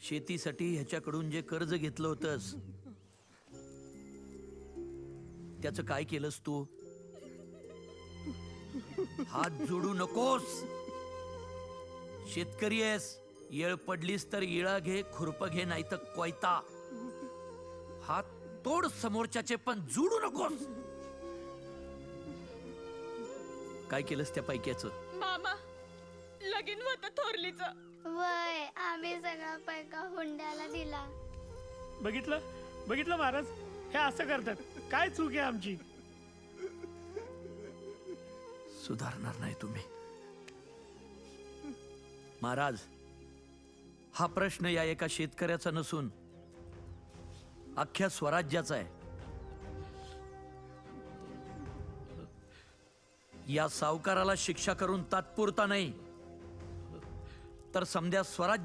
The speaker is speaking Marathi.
शेतीसाठी ह्याच्याकडून जे कर्ज घेतलं होतंस त्याचं काय केलंस तू? हात जोडू नकोस. शेतकरी आहेस, येळ पडलीस तर इळा घे, खुरप घे, नाही तर कोयता. हात तोड समोरच्याचे, पण जोडू नकोस. काय केलंस त्या पैक्याचं? मामा लगीन होतं थोरलीचं. वय आम्ही सगळा पैका हुंड्याला दिला. बघितलं बघितलं महाराज, हे असं करतात. काय चूक आहे आमची? सुधारणार नाही तुम्ही महाराज. हा प्रश्न या एका शेतकऱ्याचा नसून अख्ख्या स्वराज्याचा आहे. या सावकाराला शिक्षा करून तात्पुरता नाही तर समध्या स्वराज्य